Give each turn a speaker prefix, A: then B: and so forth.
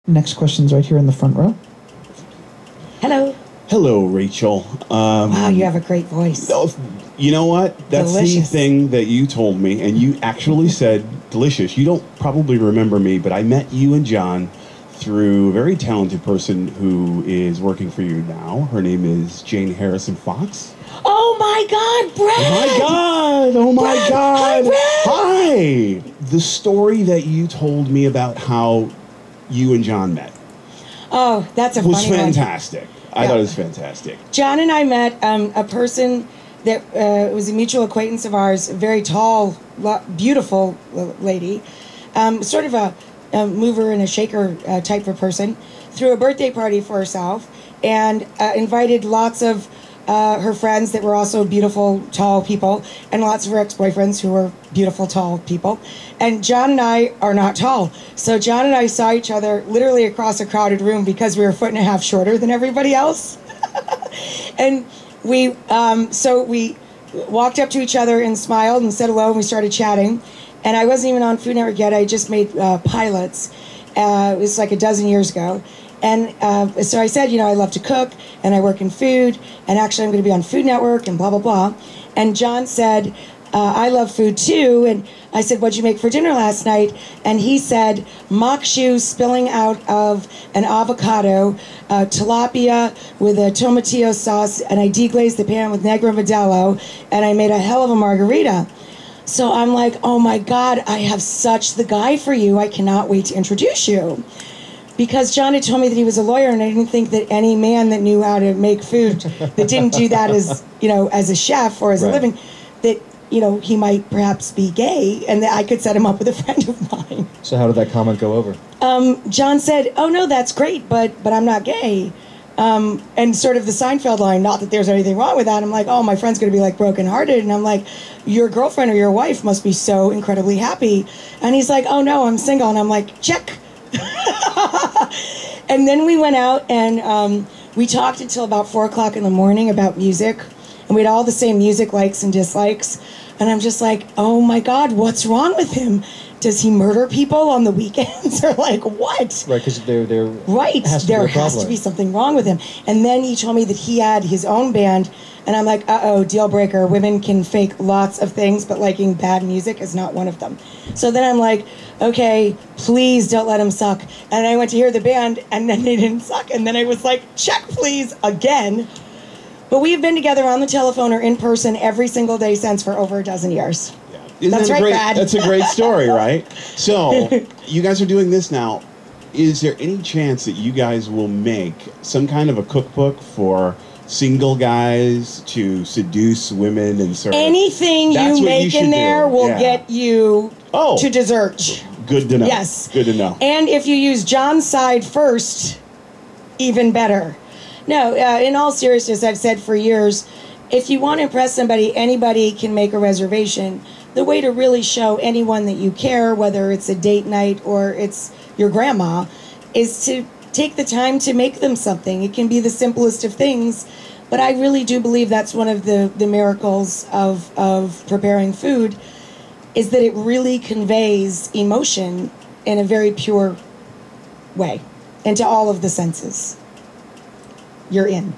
A: Next question's right here in the front row.
B: Hello.
C: Hello, Rachel.
B: Wow, you have a great voice.
C: You know what? That's
B: Delicious.
C: the thing that you told me, and you actually said delicious. You don't probably remember me, but I met you and John through a very talented person who is working for you now. Her name is Jane Harrison Fox.
B: Oh my God, Brad!
C: Oh my God! Oh my
B: Brad!
C: God!
B: Hi, Brad!
C: Hi! The story that you told me about how you and John met
B: Oh, that's a
C: was
B: funny one.
C: fantastic. I thought it was fantastic.
B: John and I met a person that was a mutual acquaintance of ours, a very tall, beautiful lady, sort of a mover and a shaker type of person, threw a birthday party for herself and invited lots of her friends that were also beautiful, tall people, and lots of her ex-boyfriends who were beautiful, tall people. And John and I are not tall. So John and I saw each other literally across a crowded room because we were a foot and a half shorter than everybody else. And we walked up to each other and smiled and said hello, and we started chatting. And I wasn't even on Food Network yet. I just made pilots. It was like a dozen years ago. And so I said, I love to cook, and I work in food, and actually I'm going to be on Food Network, and blah, blah, blah. And John said, I love food too. And I said, what'd you make for dinner last night? And he said, mock shoe spilling out of an avocado, tilapia with a tomatillo sauce, and I deglazed the pan with Negro Modelo, and I made a hell of a margarita. So I'm like, oh my God, I have such the guy for you. I cannot wait to introduce you. Because John had told me that he was a lawyer, and I didn't think that any man that knew how to make food, that didn't do that as, as a chef or as a living, that, he might perhaps be gay, and that I could set him up with a friend of mine.
D: So how did that comment go over?
B: John said, oh no, that's great, but I'm not gay. And sort of the Seinfeld line, not that there's anything wrong with that. I'm like, oh, my friend's going to be like brokenhearted. And I'm like, your girlfriend or your wife must be so incredibly happy. And he's like, oh no, I'm single. And I'm like, check. And then we went out and we talked until about 4 o'clock in the morning about music. And we had all the same music likes and dislikes. And I'm just like, oh my God, what's wrong with him? Does he murder people on the weekends or like what?
D: Right, because there
B: has to be something wrong with him. And then he told me that he had his own band, and I'm like, uh-oh, deal breaker. Women can fake lots of things, but liking bad music is not one of them. So then I'm like, okay, please don't let him suck. And I went to hear the band, and then they didn't suck. And then I was like, check please, again. But we have been together on the telephone or in person every single day since for over a dozen years.
C: That's right, Brad. That's a great story, right? So, you guys are doing this now. Is there any chance that you guys will make some kind of a cookbook for single guys to seduce women and sort of...
B: Anything you make in there will get you to dessert.
C: Good to know.
B: Yes.
C: Good to know.
B: And if you use John's side first, even better. No, in all seriousness, I've said for years, if you want to impress somebody, anybody can make a reservation. The way to really show anyone that you care, whether it's a date night or it's your grandma, is to take the time to make them something. It can be the simplest of things, but I really do believe that's one of the miracles of preparing food, is that it really conveys emotion in a very pure way, and to all of the senses. You're in.